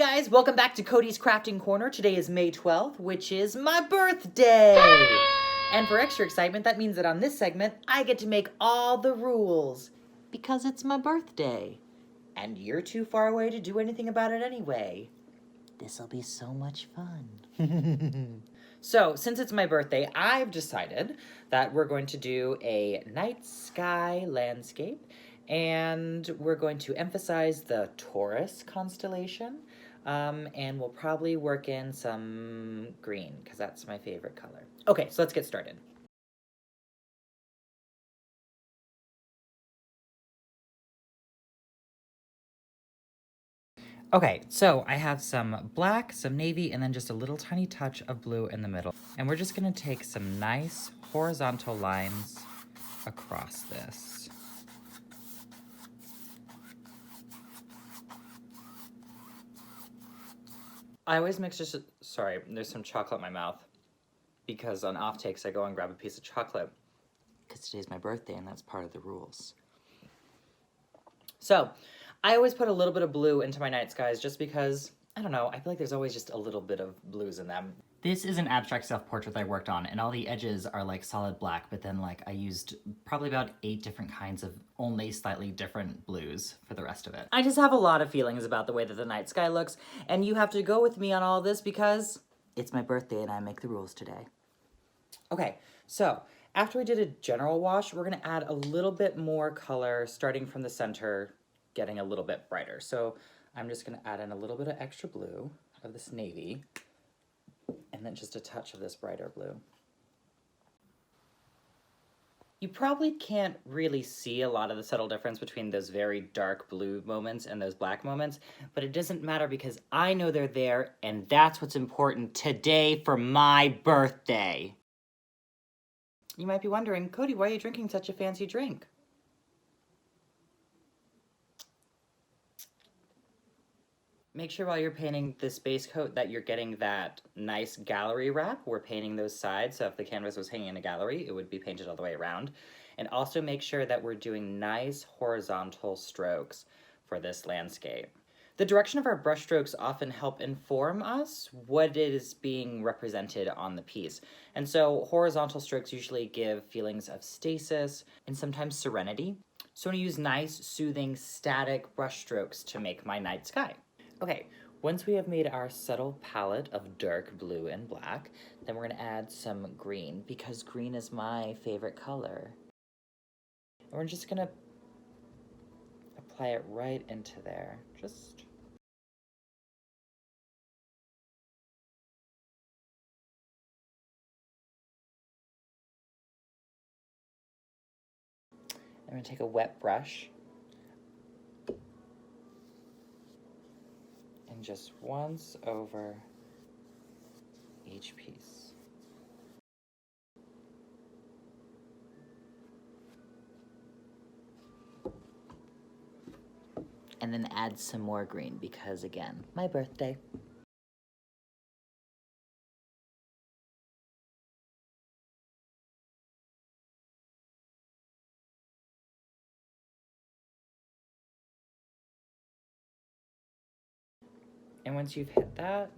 guys, welcome back to Cody's Crafting Corner. Today is May 12th, which is my birthday. And for extra excitement, that means that on this segment, I get to make all the rules because it's my birthday. And you're too far away to do anything about it anyway. This'll be so much fun. So, since it's my birthday, I've decided that we're going to do a night sky landscape, and we're going to emphasize the Taurus constellation, and we'll probably work in some green, because that's my favorite color. Okay, so let's get started. Okay, so I have some black, some navy, and then just a little tiny touch of blue in the middle. And we're just gonna take some nice horizontal lines across this. I always mix just, sorry, there's some chocolate in my mouth. Because on off takes, I go and grab a piece of chocolate. Because today's my birthday and that's part of the rules. So, I always put a little bit of blue into my night skies just because, I don't know, I feel like there's always just a little bit of blues in them. This is an abstract self-portrait that I worked on, and all the edges are like solid black, but then like I used probably about 8 different kinds of only slightly different blues for the rest of it. I just have a lot of feelings about the way that the night sky looks, and you have to go with me on all this because it's my birthday and I make the rules today. Okay, so after we did a general wash, we're gonna add a little bit more color starting from the center, getting a little bit brighter. So I'm just gonna add in a little bit of extra blue of this navy, and then just a touch of this brighter blue. You probably can't really see a lot of the subtle difference between those very dark blue moments and those black moments, but it doesn't matter because I know they're there, and that's what's important today for my birthday. You might be wondering, Cody, why are you drinking such a fancy drink? Make sure while you're painting this base coat that you're getting that nice gallery wrap. We're painting those sides, so if the canvas was hanging in a gallery, it would be painted all the way around. And also make sure that we're doing nice horizontal strokes for this landscape. The direction of our brush strokes often help inform us what is being represented on the piece. And so horizontal strokes usually give feelings of stasis and sometimes serenity. So I'm gonna use nice, soothing, static brush strokes to make my night sky. Okay, once we have made our subtle palette of dark blue and black, then we're gonna add some green because green is my favorite color. And we're just gonna apply it right into there. I'm gonna take a wet brush and just once over each piece. And then add some more green because, again, my birthday. And once you've hit that,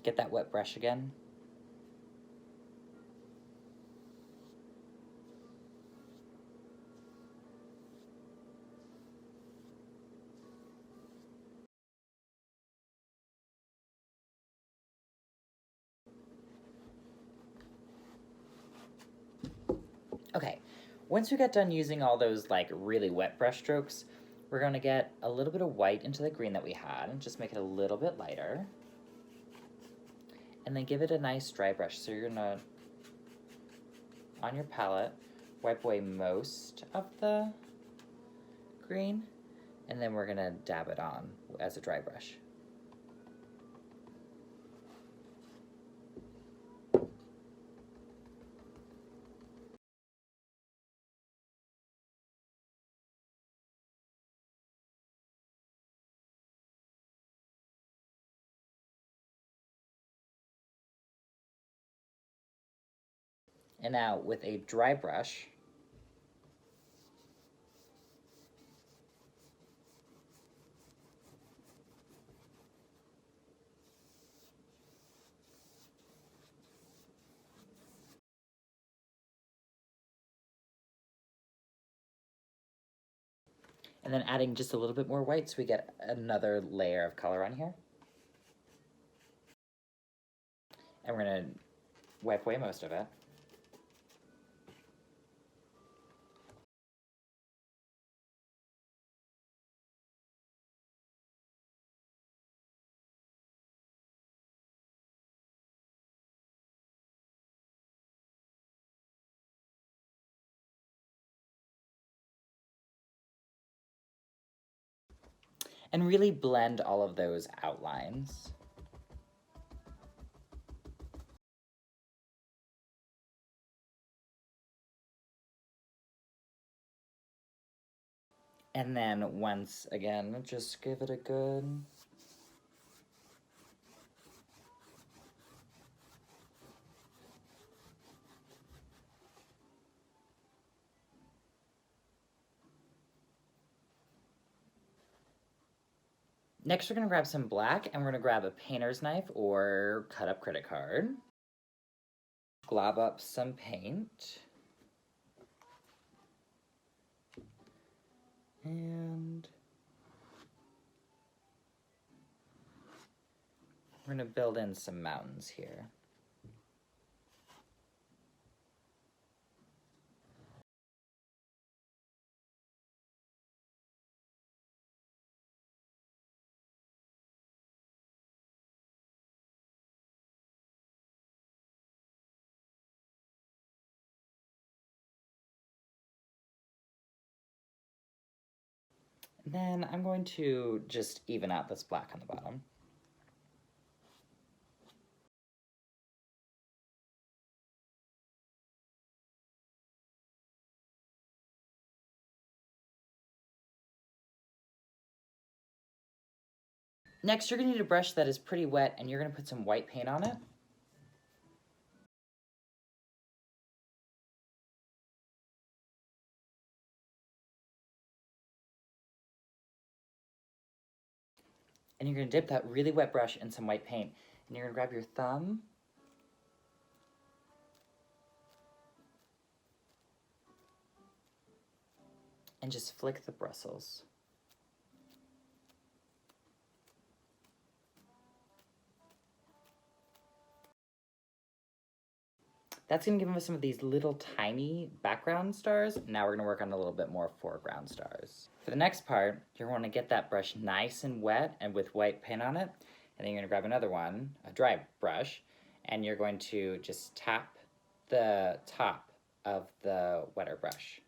get that wet brush again. Okay, once we get done using all those like really wet brush strokes, we're gonna get a little bit of white into the green that we had and just make it a little bit lighter. And then give it a nice dry brush. So you're gonna, on your palette, wipe away most of the green, and then we're gonna dab it on as a dry brush. And now with a dry brush, And then adding just a little bit more white so we get another layer of color on here. And we're gonna wipe away most of it. And really blend all of those outlines. And then once again, just give it a good... Next, we're gonna grab some black and we're gonna grab a painter's knife or cut up credit card. Glob up some paint. And we're gonna build in some mountains here. Then I'm going to just even out this black on the bottom. Next, you're gonna need a brush that is pretty wet and you're gonna put some white paint on it. And you're gonna dip that really wet brush in some white paint. And you're gonna grab your thumb and just flick the bristles. That's gonna give us some of these little tiny background stars. Now we're gonna work on a little bit more foreground stars. For the next part, you're gonna get that brush nice and wet and with white paint on it. And then you're gonna grab another one, a dry brush, and you're going to just tap the top of the wetter brush.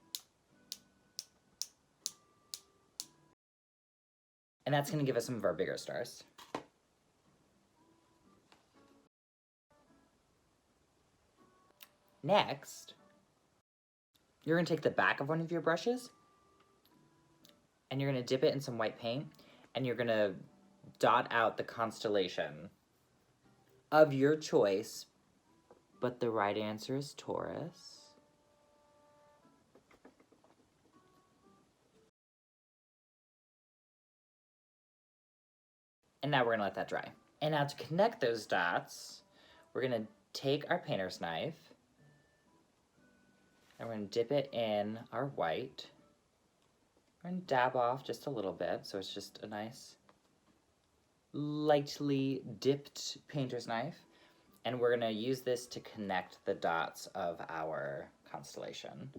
And that's gonna give us some of our bigger stars. Next, you're gonna take the back of one of your brushes and you're gonna dip it in some white paint and you're gonna dot out the constellation of your choice, but the right answer is Taurus. And now we're gonna let that dry. And now to connect those dots, we're gonna take our painter's knife and we're gonna dip it in our white. We're gonna dab off just a little bit, so it's just a nice, lightly dipped painter's knife. And we're gonna use this to connect the dots of our constellation.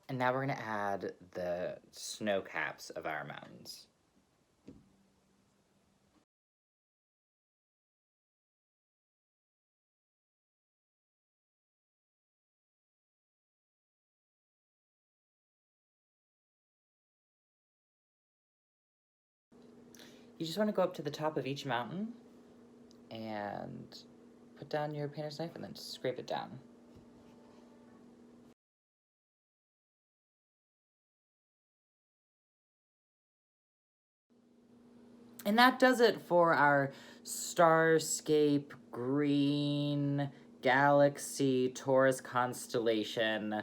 And now we're gonna add the snow caps of our mountains. You just wanna go up to the top of each mountain and put down your painter's knife and then scrape it down. And that does it for our Starscape green Galaxy Taurus Constellation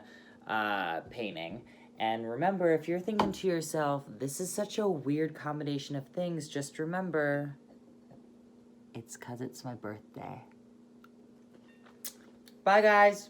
painting. And remember, if you're thinking to yourself, this is such a weird combination of things, just remember, it's 'cause it's my birthday. Bye, guys.